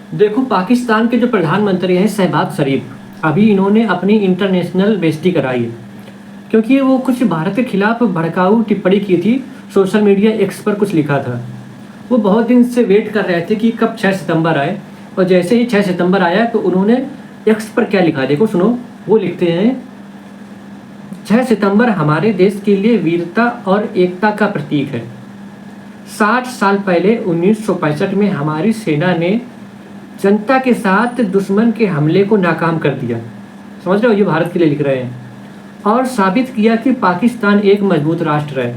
देखो, पाकिस्तान के जो प्रधानमंत्री हैं शहबाज शरीफ, अभी इन्होंने अपनी इंटरनेशनल बेइज्जती कराई है, क्योंकि वो कुछ भारत के खिलाफ भड़काऊ टिप्पणी की थी। सोशल मीडिया एक्स पर कुछ लिखा था। वो बहुत दिन से वेट कर रहे थे कि कब 6 सितंबर आए, और जैसे ही 6 सितंबर आया तो उन्होंने एक्स पर क्या लिखा, देखो सुनो। वो लिखते हैं, 6 सितंबर हमारे देश के लिए वीरता और एकता का प्रतीक है। 60 साल पहले 1965 में हमारी सेना ने जनता के साथ दुश्मन के हमले को नाकाम कर दिया। समझ रहे हो, ये भारत के लिए लिख रहे हैं। और साबित किया कि पाकिस्तान एक मजबूत राष्ट्र है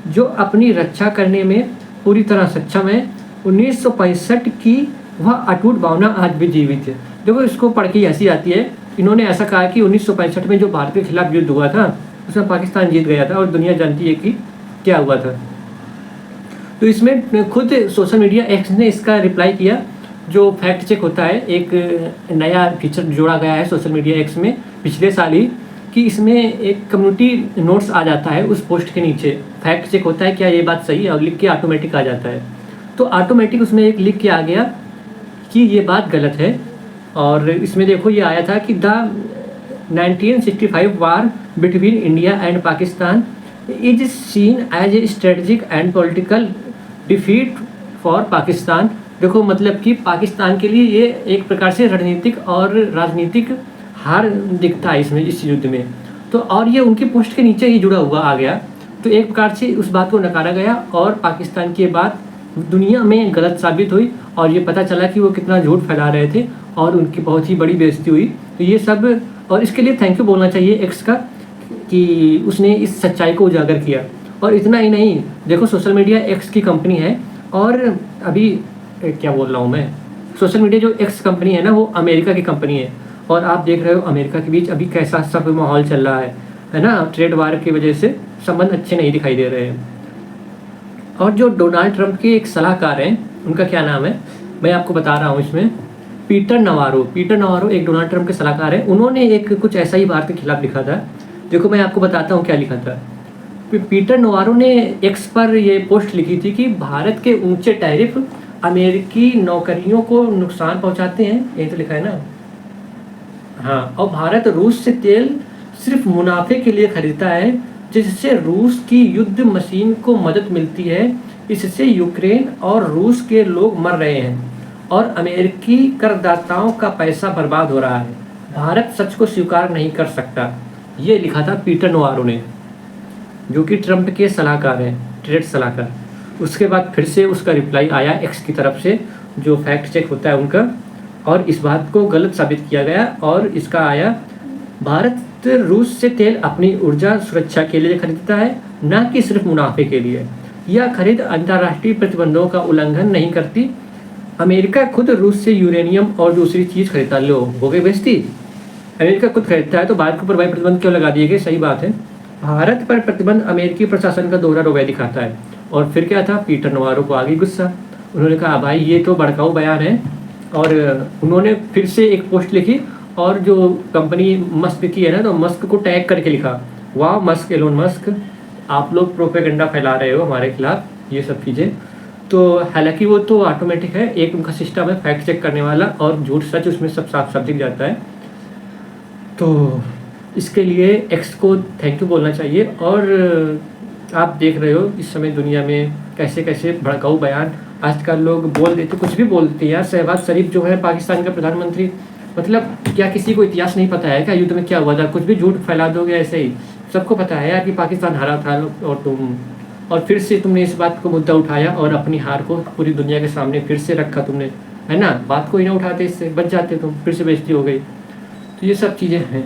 जो अपनी रक्षा करने में पूरी तरह सक्षम है। 1965 की वह अटूट भावना आज भी जीवित है। देखो, इसको पढ़ के हंसी आती है। इन्होंने ऐसा कहा कि 1965 में जो भारत के खिलाफ युद्ध हुआ था उसमें पाकिस्तान जीत गया था, और दुनिया जानती है कि क्या हुआ था। तो इसमें खुद सोशल मीडिया एक्स ने इसका रिप्लाई किया। जो फैक्ट चेक होता है, एक नया फीचर जोड़ा गया है सोशल मीडिया एक्स में पिछले साल ही, कि इसमें एक कम्युनिटी नोट्स आ जाता है उस पोस्ट के नीचे। फैक्ट चेक होता है क्या ये बात सही है, और लिख के ऑटोमेटिक आ जाता है। तो ऑटोमेटिक उसमें एक लिख के आ गया कि ये बात गलत है। और इसमें देखो ये आया था कि the 1965 war between India and Pakistan is seen as a strategic and political defeat for Pakistan. देखो, मतलब कि पाकिस्तान के लिए ये एक प्रकार से रणनीतिक और राजनीतिक हार दिखता है इसमें, इस युद्ध में। तो और ये उनकी पोस्ट के नीचे ही जुड़ा हुआ आ गया। तो एक प्रकार से उस बात को नकारा गया, और पाकिस्तान की बात दुनिया में गलत साबित हुई, और ये पता चला कि वो कितना झूठ फैला रहे थे, और उनकी बहुत ही बड़ी बेइज्जती हुई। तो ये सब, और इसके लिए थैंक यू बोलना चाहिए एक्स का कि उसने इस सच्चाई को उजागर किया। और इतना ही नहीं, देखो सोशल मीडिया एक्स की कंपनी है, और अभी क्या बोल रहा हूँ मैं, सोशल मीडिया जो एक्स कंपनी है ना, वो अमेरिका की कंपनी है। और आप देख रहे हो अमेरिका के बीच अभी कैसा सब माहौल चल रहा है ना। ट्रेड वार की वजह से संबंध अच्छे नहीं दिखाई दे रहे हैं। और जो डोनाल्ड ट्रंप के एक सलाहकार हैं, उनका क्या नाम है मैं आपको बता रहा हूँ इसमें, पीटर नवारो एक डोनाल्ड ट्रंप के सलाहकार हैं। उन्होंने एक कुछ ऐसा ही भारत के खिलाफ लिखा था। देखो, मैं आपको बताता हूँ क्या लिखा था। पीटर नवारो ने एक्स पर ये पोस्ट लिखी थी कि भारत के ऊंचे टैरिफ अमेरिकी नौकरियों को नुकसान पहुंचाते हैं, यही तो लिखा है ना। हाँ, और भारत रूस से तेल सिर्फ मुनाफे के लिए खरीदता है, जिससे रूस की युद्ध मशीन को मदद मिलती है। इससे यूक्रेन और रूस के लोग मर रहे हैं, और अमेरिकी करदाताओं का पैसा बर्बाद हो रहा है। भारत सच को स्वीकार नहीं कर सकता। ये लिखा था पीटर नवारो ने, जो कि ट्रंप के सलाहकार हैं, ट्रेड सलाहकार। उसके बाद फिर से उसका रिप्लाई आया एक्स की तरफ से, जो फैक्ट चेक होता है उनका, और इस बात को गलत साबित किया गया। और इसका आया, भारत रूस से तेल अपनी ऊर्जा सुरक्षा के लिए खरीदता है, न कि सिर्फ मुनाफे के लिए। यह खरीद अंतर्राष्ट्रीय प्रतिबंधों का उल्लंघन नहीं करती। अमेरिका खुद रूस से यूरेनियम और दूसरी चीज़ खरीदता। लो, हो गई बेइज्जती। अमेरिका खुद खरीदता है तो भारत के ऊपर भाई प्रतिबंध क्यों लगा दिए गए? सही बात है। भारत पर प्रतिबंध अमेरिकी प्रशासन का दोहरा रवैया दिखाता है। और फिर क्या था, पीटर नवारो को आ गई गुस्सा। उन्होंने कहा भाई ये तो भड़काऊ बयान है, और उन्होंने फिर से एक पोस्ट लिखी, और जो कंपनी मस्क की है ना, तो मस्क को टैग करके लिखा, वाह मस्क, एलोन मस्क, आप लोग प्रोपेगेंडा फैला रहे हो हमारे खिलाफ, ये सब चीज़ें। तो हालांकि वो तो ऑटोमेटिक है, एक उनका सिस्टम है फैक्ट चेक करने वाला, और झूठ सच उसमें सब साफ साफ दिख जाता है। तो इसके लिए एक्स को थैंक यू बोलना चाहिए। और आप देख रहे हो इस समय दुनिया में कैसे कैसे भड़काऊ बयान आजकल लोग बोल देते, कुछ भी बोलते हैं यार। शहबाज शरीफ जो है पाकिस्तान का प्रधानमंत्री, मतलब क्या किसी को इतिहास नहीं पता है क्या युद्ध में क्या हुआ था? कुछ भी झूठ फैला दोगे ऐसे ही। सबको पता है यार कि पाकिस्तान हारा था, और फिर से तुमने इस बात को मुद्दा उठाया और अपनी हार को पूरी दुनिया के सामने फिर से रखा तुमने, है ना। बात को ही ना उठाते, इससे बच जाते तुम, फिर से बेइज्जती हो गई। तो ये सब चीज़ें हैं।